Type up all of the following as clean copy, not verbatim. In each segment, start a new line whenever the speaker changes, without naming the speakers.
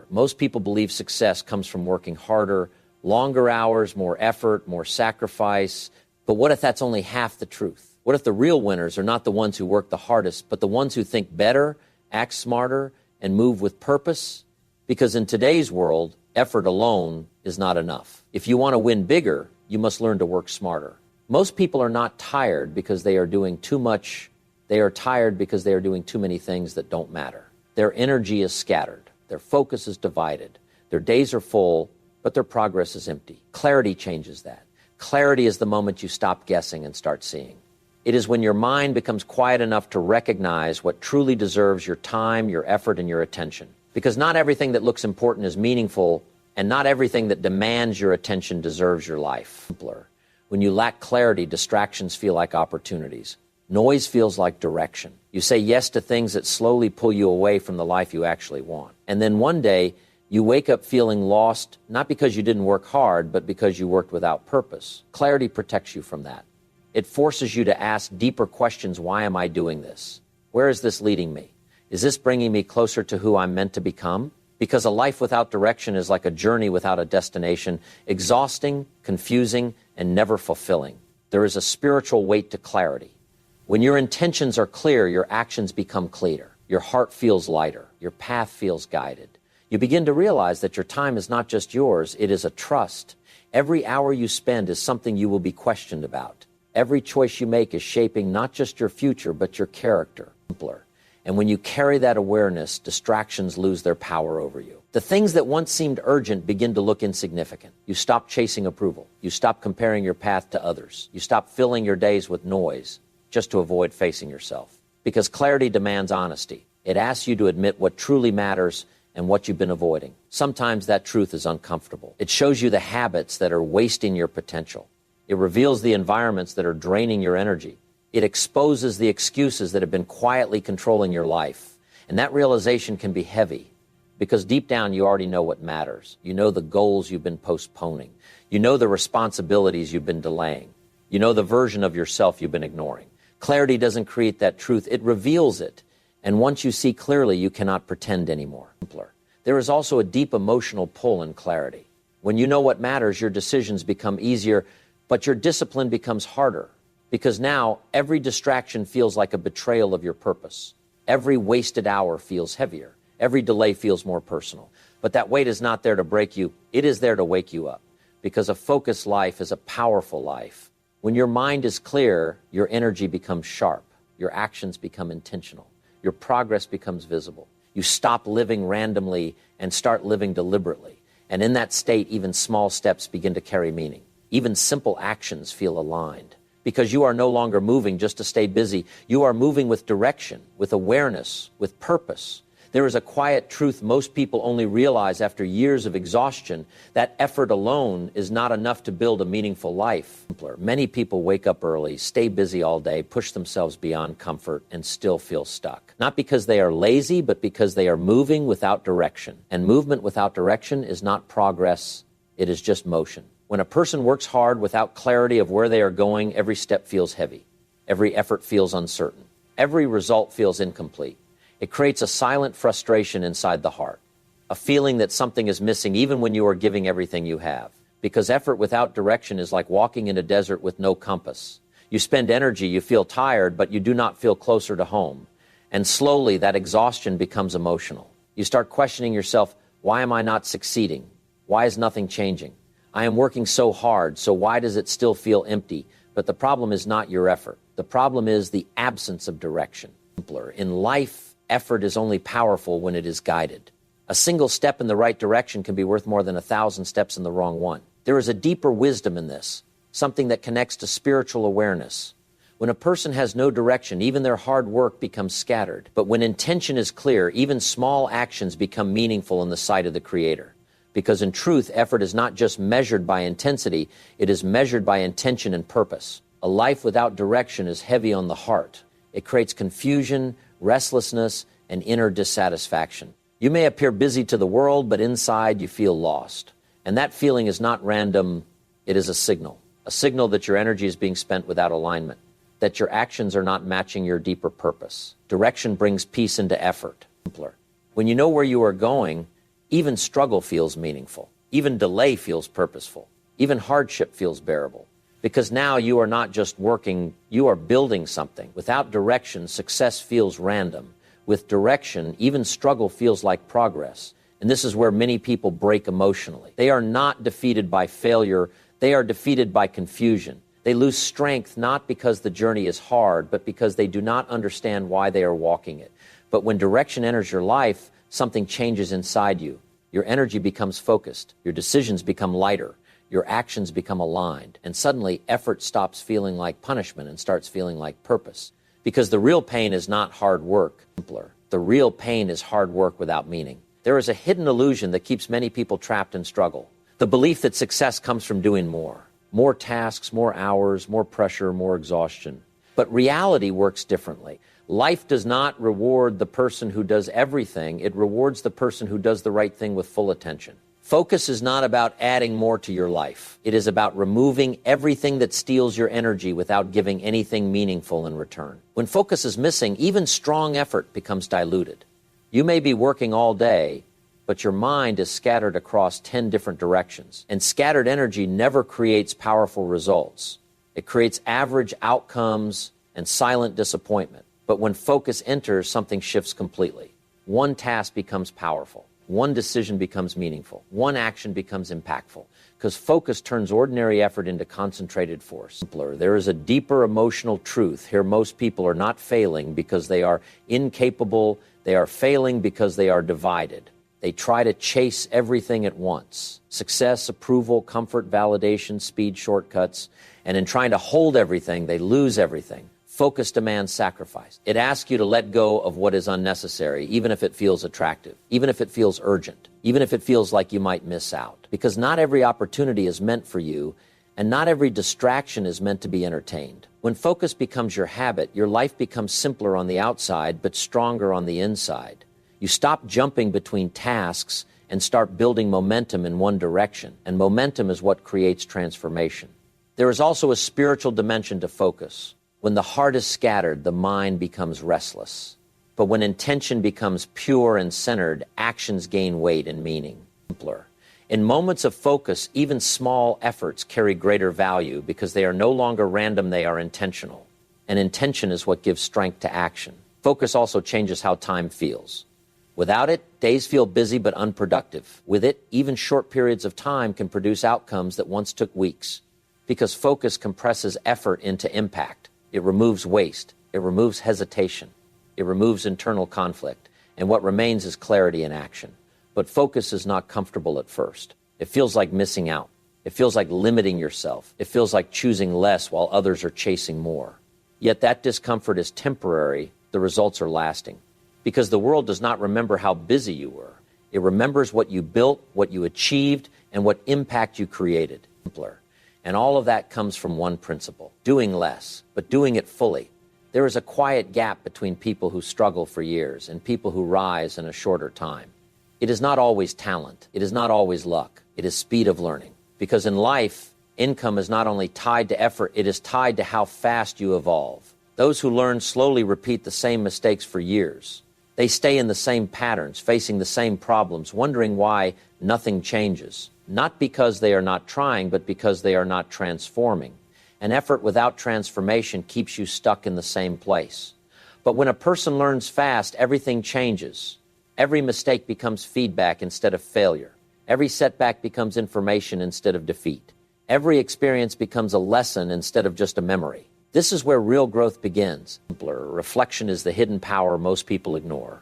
Most people believe success comes from working harder, longer hours, more effort, more sacrifice. But what if that's only half the truth? What if the real winners are not the ones who work the hardest, but the ones who think better, act smarter, and move with purpose? Because in today's world, effort alone is not enough. If you want to win bigger, you must learn to work smarter. Most people are not tired because they are doing too much. They are tired because they are doing too many things that don't matter. Their energy is scattered. Their focus is divided. Their days are full, but their progress is empty. Clarity changes that. Clarity is the moment you stop guessing and start seeing. It is when your mind becomes quiet enough to recognize what truly deserves your time, your effort, and your attention. Because not everything that looks important is meaningful, and not everything that demands your attention deserves your life. When you lack clarity, distractions feel like opportunities. Noise feels like direction. You say yes to things that slowly pull you away from the life you actually want. And then one day, you wake up feeling lost, not because you didn't work hard, but because you worked without purpose. Clarity protects you from that. It forces you to ask deeper questions. Why am I doing this? Where is this leading me? Is this bringing me closer to who I'm meant to become? Because a life without direction is like a journey without a destination, exhausting, confusing, and never fulfilling. There is a spiritual weight to clarity. When your intentions are clear, your actions become clearer. Your heart feels lighter. Your path feels guided. You begin to realize that your time is not just yours, it is a trust. Every hour you spend is something you will be questioned about. Every choice you make is shaping not just your future, but your character. And when you carry that awareness, distractions lose their power over you. The things that once seemed urgent begin to look insignificant. You stop chasing approval. You stop comparing your path to others. You stop filling your days with noise just to avoid facing yourself. Because clarity demands honesty. It asks you to admit what truly matters and what you've been avoiding. Sometimes that truth is uncomfortable. It shows you the habits that are wasting your potential. It reveals the environments that are draining your energy. It exposes the excuses that have been quietly controlling your life. And that realization can be heavy because deep down you already know what matters. You know the goals you've been postponing. You know the responsibilities you've been delaying. You know the version of yourself you've been ignoring. Clarity doesn't create that truth. It reveals it. And once you see clearly, you cannot pretend anymore. There is also a deep emotional pull in clarity. When you know what matters, your decisions become easier, but your discipline becomes harder. Because now every distraction feels like a betrayal of your purpose. Every wasted hour feels heavier. Every delay feels more personal. But that weight is not there to break you. It is there to wake you up. Because a focused life is a powerful life. When your mind is clear, your energy becomes sharp. Your actions become intentional. Your progress becomes visible. You stop living randomly and start living deliberately. And in that state, even small steps begin to carry meaning. Even simple actions feel aligned. Because you are no longer moving just to stay busy. You are moving with direction, with awareness, with purpose. There is a quiet truth most people only realize after years of exhaustion, that effort alone is not enough to build a meaningful life. Many people wake up early, stay busy all day, push themselves beyond comfort, and still feel stuck. Not because they are lazy, but because they are moving without direction. And movement without direction is not progress, it is just motion. When a person works hard without clarity of where they are going, every step feels heavy. Every effort feels uncertain. Every result feels incomplete. It creates a silent frustration inside the heart, a feeling that something is missing even when you are giving everything you have. Because effort without direction is like walking in a desert with no compass. You spend energy, you feel tired, but you do not feel closer to home. And slowly that exhaustion becomes emotional. You start questioning yourself, why am I not succeeding? Why is nothing changing? I am working so hard, so why does it still feel empty? But the problem is not your effort. The problem is the absence of direction. In life, effort is only powerful when it is guided. A single step in the right direction can be worth more than 1,000 steps in the wrong one. There is a deeper wisdom in this, something that connects to spiritual awareness. When a person has no direction, even their hard work becomes scattered. But when intention is clear, even small actions become meaningful in the sight of the Creator. Because in truth, effort is not just measured by intensity, it is measured by intention and purpose. A life without direction is heavy on the heart. It creates confusion, restlessness, and inner dissatisfaction. You may appear busy to the world, but inside you feel lost. And that feeling is not random, it is a signal that your energy is being spent without alignment, that your actions are not matching your deeper purpose. Direction brings peace into effort. When you know where you are going, Even struggle feels meaningful. Even delay feels purposeful. Even hardship feels bearable. Because now you are not just working, you are building something. Without direction, success feels random. With direction, even struggle feels like progress. And this is where many people break emotionally. They are not defeated by failure, they are defeated by confusion. They lose strength not because the journey is hard, but because they do not understand why they are walking it. But when direction enters your life, something changes inside you. Your energy becomes focused, your decisions become lighter, your actions become aligned, and suddenly effort stops feeling like punishment and starts feeling like purpose. Because the real pain is not hard work. Simpler. The real pain is hard work without meaning. There is a hidden illusion that keeps many people trapped in struggle. The belief that success comes from doing more. More tasks, more hours, more pressure, more exhaustion. But reality works differently. Life does not reward the person who does everything. It rewards the person who does the right thing with full attention. Focus is not about adding more to your life. It is about removing everything that steals your energy without giving anything meaningful in return. When focus is missing, even strong effort becomes diluted. You may be working all day, but your mind is scattered across 10 different directions. And scattered energy never creates powerful results. It creates average outcomes and silent disappointment. But when focus enters, something shifts completely. One task becomes powerful. One decision becomes meaningful. One action becomes impactful. Because focus turns ordinary effort into concentrated force. Simpler. There is a deeper emotional truth. Here, most people are not failing because they are incapable. They are failing because they are divided. They try to chase everything at once. Success, approval, comfort, validation, speed, shortcuts. And in trying to hold everything, they lose everything. Focus demands sacrifice. It asks you to let go of what is unnecessary, even if it feels attractive, even if it feels urgent, even if it feels like you might miss out. Because not every opportunity is meant for you, and not every distraction is meant to be entertained. When focus becomes your habit, your life becomes simpler on the outside, but stronger on the inside. You stop jumping between tasks and start building momentum in one direction, and momentum is what creates transformation. There is also a spiritual dimension to focus. When the heart is scattered, the mind becomes restless. But when intention becomes pure and centered, actions gain weight and meaning. Simpler. In moments of focus, even small efforts carry greater value because they are no longer random, they are intentional. And intention is what gives strength to action. Focus also changes how time feels. Without it, days feel busy but unproductive. With it, even short periods of time can produce outcomes that once took weeks. Because focus compresses effort into impact. It removes waste. It removes hesitation. It removes internal conflict. And what remains is clarity in action. But focus is not comfortable at first. It feels like missing out. It feels like limiting yourself. It feels like choosing less while others are chasing more. Yet that discomfort is temporary. The results are lasting. Because the world does not remember how busy you were. It remembers what you built, what you achieved, and what impact you created. Simpler. And all of that comes from one principle, doing less, but doing it fully. There is a quiet gap between people who struggle for years and people who rise in a shorter time. It is not always talent. It is not always luck. It is speed of learning. Because in life, income is not only tied to effort, it is tied to how fast you evolve. Those who learn slowly repeat the same mistakes for years. They stay in the same patterns, facing the same problems, wondering why nothing changes. Not because they are not trying, but because they are not transforming. An effort without transformation keeps you stuck in the same place. But when a person learns fast, everything changes. Every mistake becomes feedback instead of failure. Every setback becomes information instead of defeat. Every experience becomes a lesson instead of just a memory. This is where real growth begins. Simpler. Reflection is the hidden power most people ignore.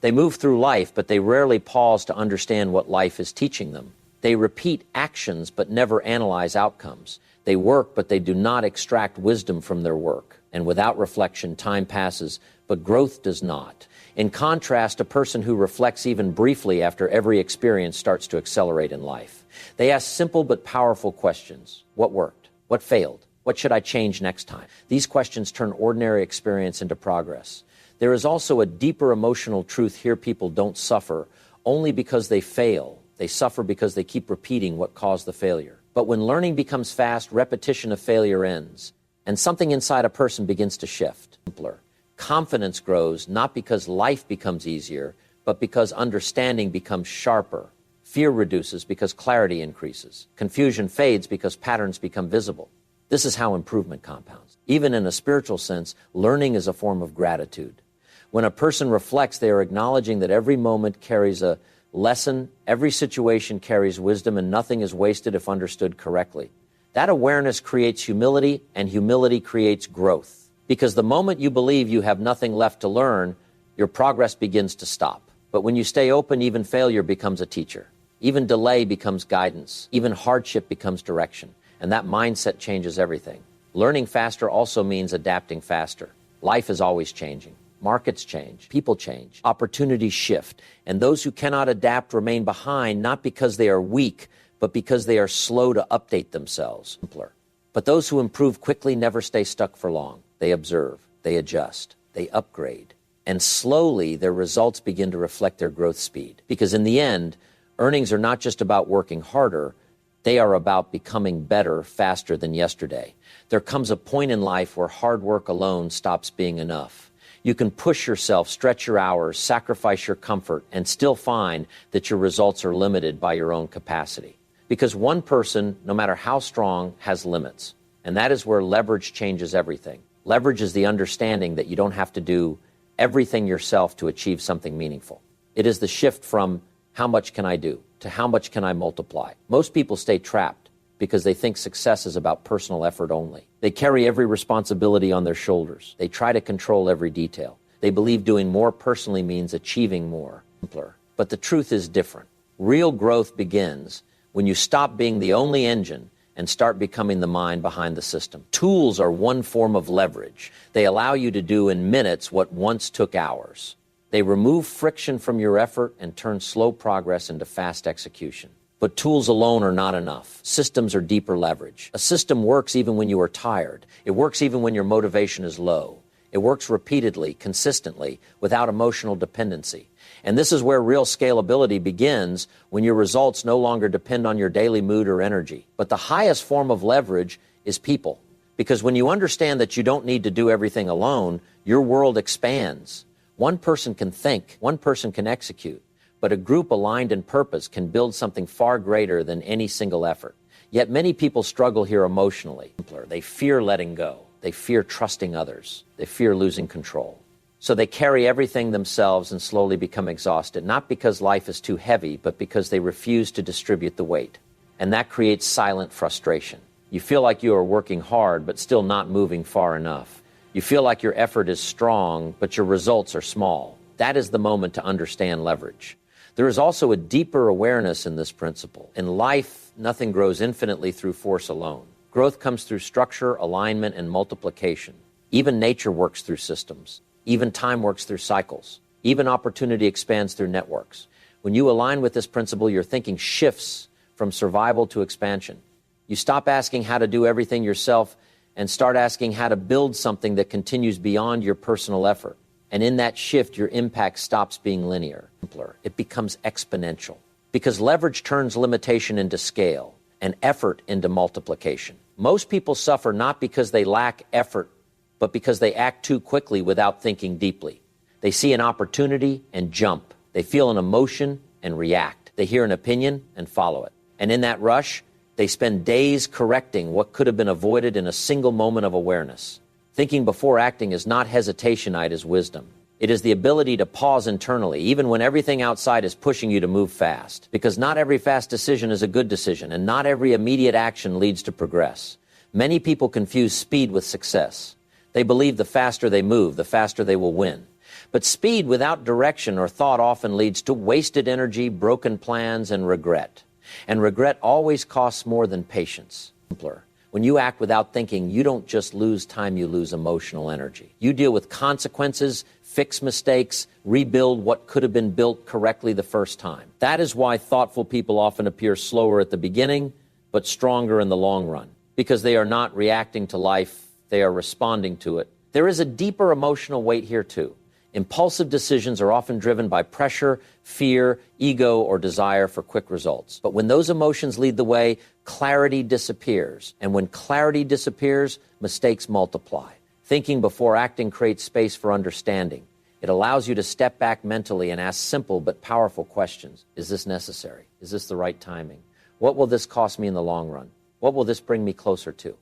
They move through life, but they rarely pause to understand what life is teaching them. They repeat actions but never analyze outcomes. They work, but they do not extract wisdom from their work. And without reflection, time passes, but growth does not. In contrast, a person who reflects even briefly after every experience starts to accelerate in life. They ask simple but powerful questions. What worked? What failed? What should I change next time? These questions turn ordinary experience into progress. There is also a deeper emotional truth here. People don't suffer only because they fail. They suffer because they keep repeating what caused the failure. But when learning becomes fast, repetition of failure ends, and something inside a person begins to shift. Simpler. Confidence grows not because life becomes easier, but because understanding becomes sharper. Fear reduces because clarity increases. Confusion fades because patterns become visible. This is how improvement compounds. Even in a spiritual sense, learning is a form of gratitude. When a person reflects, they are acknowledging that every moment carries a lesson, every situation carries wisdom, and nothing is wasted if understood correctly. That awareness creates humility, and humility creates growth. Because the moment you believe you have nothing left to learn, your progress begins to stop. But when you stay open, even failure becomes a teacher. Even delay becomes guidance. Even hardship becomes direction. And that mindset changes everything. Learning faster also means adapting faster. Life is always changing. Markets change. People change. Opportunities shift. And those who cannot adapt remain behind, not because they are weak, but because they are slow to update themselves. But those who improve quickly never stay stuck for long. They observe. They adjust. They upgrade. And slowly, their results begin to reflect their growth speed. Because in the end, earnings are not just about working harder, they are about becoming better faster than yesterday. There comes a point in life where hard work alone stops being enough. You can push yourself, stretch your hours, sacrifice your comfort, and still find that your results are limited by your own capacity. Because one person, no matter how strong, has limits. And that is where leverage changes everything. Leverage is the understanding that you don't have to do everything yourself to achieve something meaningful. It is the shift from how much can I do to how much can I multiply. Most people stay trapped because they think success is about personal effort only. They carry every responsibility on their shoulders. They try to control every detail. They believe doing more personally means achieving more. But the truth is different. Real growth begins when you stop being the only engine and start becoming the mind behind the system. Tools are one form of leverage. They allow you to do in minutes what once took hours. They remove friction from your effort and turn slow progress into fast execution. But tools alone are not enough. Systems are deeper leverage. A system works even when you are tired. It works even when your motivation is low. It works repeatedly, consistently, without emotional dependency. And this is where real scalability begins, when your results no longer depend on your daily mood or energy. But the highest form of leverage is people. Because when you understand that you don't need to do everything alone, your world expands. One person can think, one person can execute, but a group aligned in purpose can build something far greater than any single effort. Yet many people struggle here emotionally. They fear letting go. They fear trusting others. They fear losing control. So they carry everything themselves and slowly become exhausted, not because life is too heavy, but because they refuse to distribute the weight. And that creates silent frustration. You feel like you are working hard, but still not moving far enough. You feel like your effort is strong, but your results are small. That is the moment to understand leverage. There is also a deeper awareness in this principle. In life, nothing grows infinitely through force alone. Growth comes through structure, alignment, and multiplication. Even nature works through systems. Even time works through cycles. Even opportunity expands through networks. When you align with this principle, your thinking shifts from survival to expansion. You stop asking how to do everything yourself and start asking how to build something that continues beyond your personal effort. And in that shift, your impact stops being linear. It becomes exponential. Because leverage turns limitation into scale and effort into multiplication. Most people suffer not because they lack effort, but because they act too quickly without thinking deeply. They see an opportunity and jump. They feel an emotion and react. They hear an opinion and follow it. And in that rush, they spend days correcting what could have been avoided in a single moment of awareness. Thinking before acting is not hesitation, it is wisdom. It is the ability to pause internally, even when everything outside is pushing you to move fast. Because not every fast decision is a good decision, and not every immediate action leads to progress. Many people confuse speed with success. They believe the faster they move, the faster they will win. But speed without direction or thought often leads to wasted energy, broken plans, and regret. And regret always costs more than patience. When you act without thinking, you don't just lose time, you lose emotional energy. You deal with consequences, fix mistakes, rebuild what could have been built correctly the first time. That is why thoughtful people often appear slower at the beginning, but stronger in the long run. Because they are not reacting to life, they are responding to it. There is a deeper emotional weight here too. Impulsive decisions are often driven by pressure, fear, ego, or desire for quick results. But when those emotions lead the way, clarity disappears. And when clarity disappears, mistakes multiply. Thinking before acting creates space for understanding. It allows you to step back mentally and ask simple but powerful questions. Is this necessary? Is this the right timing? What will this cost me in the long run? What will this bring me closer to?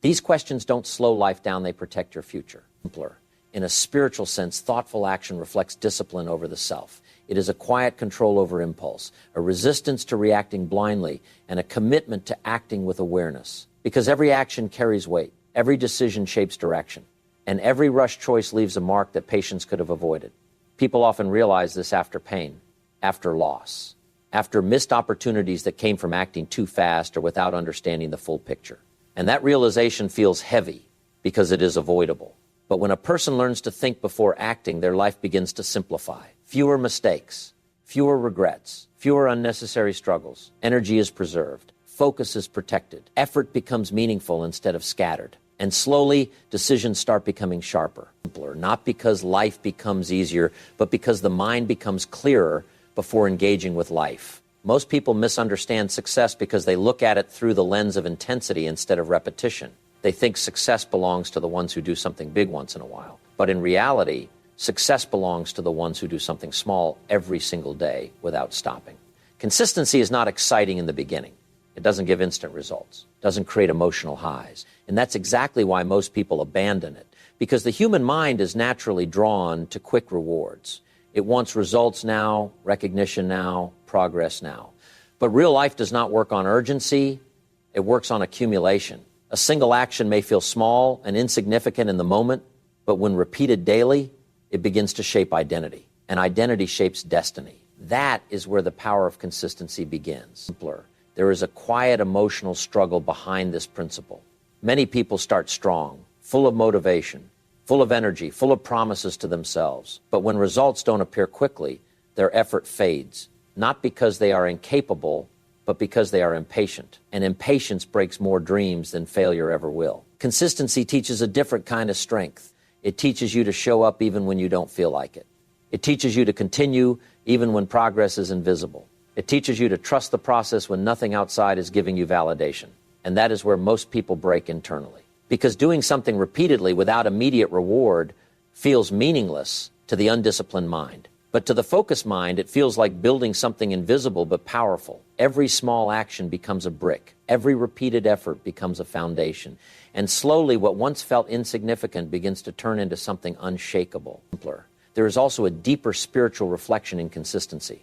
These questions don't slow life down, they protect your future. Simpler. In a spiritual sense, thoughtful action reflects discipline over the self. It is a quiet control over impulse, a resistance to reacting blindly, and a commitment to acting with awareness. Because every action carries weight, every decision shapes direction, and every rushed choice leaves a mark that patience could have avoided. People often realize this after pain, after loss, after missed opportunities that came from acting too fast or without understanding the full picture. And that realization feels heavy because it is avoidable. But when a person learns to think before acting, their life begins to simplify. Fewer mistakes, fewer regrets, fewer unnecessary struggles. Energy is preserved. Focus is protected. Effort becomes meaningful instead of scattered. And slowly, decisions start becoming sharper, simpler, not because life becomes easier, but because the mind becomes clearer before engaging with life. Most people misunderstand success because they look at it through the lens of intensity instead of repetition. They think success belongs to the ones who do something big once in a while. But in reality, success belongs to the ones who do something small every single day without stopping. Consistency is not exciting in the beginning. It doesn't give instant results, doesn't create emotional highs. And that's exactly why most people abandon it, because the human mind is naturally drawn to quick rewards. It wants results now, recognition now, progress now. But real life does not work on urgency, it works on accumulation. A single action may feel small and insignificant in the moment, but when repeated daily, it begins to shape identity, and identity shapes destiny. That is where the power of consistency begins. Simpler. There is a quiet emotional struggle behind this principle. Many people start strong, full of motivation, full of energy, full of promises to themselves. But when results don't appear quickly, their effort fades, not because they are incapable, but because they are impatient. And impatience breaks more dreams than failure ever will. Consistency teaches a different kind of strength. It teaches you to show up even when you don't feel like it. It teaches you to continue even when progress is invisible. It teaches you to trust the process when nothing outside is giving you validation. And that is where most people break internally. Because doing something repeatedly without immediate reward feels meaningless to the undisciplined mind. But to the focused mind, it feels like building something invisible but powerful. Every small action becomes a brick. Every repeated effort becomes a foundation. And slowly, what once felt insignificant begins to turn into something unshakable. There is also a deeper spiritual reflection in consistency.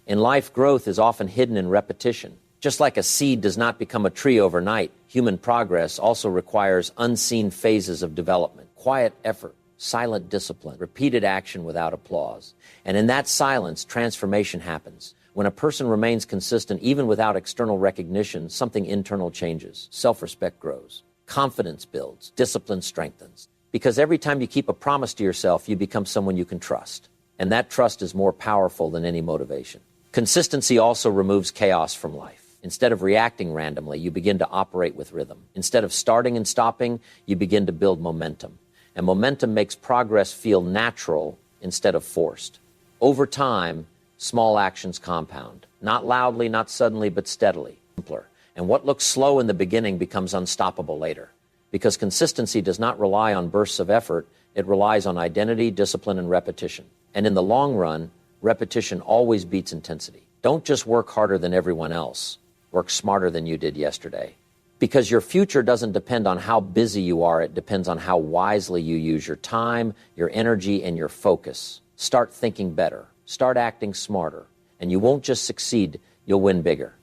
In life, growth is often hidden in repetition. Just like a seed does not become a tree overnight, human progress also requires unseen phases of development, quiet effort, silent discipline, repeated action without applause. And in that silence, transformation happens. When a person remains consistent, even without external recognition, something internal changes. Self-respect grows. Confidence builds. Discipline strengthens. Because every time you keep a promise to yourself, you become someone you can trust. And that trust is more powerful than any motivation. Consistency also removes chaos from life. Instead of reacting randomly, you begin to operate with rhythm. Instead of starting and stopping, you begin to build momentum. And momentum makes progress feel natural instead of forced. Over time, small actions compound. Not loudly, not suddenly, but steadily. Simpler. And what looks slow in the beginning becomes unstoppable later. Because consistency does not rely on bursts of effort, it relies on identity, discipline, and repetition. And in the long run, repetition always beats intensity. Don't just work harder than everyone else. Work smarter than you did yesterday. Because your future doesn't depend on how busy you are, it depends on how wisely you use your time, your energy, and your focus. Start thinking better. Start acting smarter. And you won't just succeed, you'll win bigger.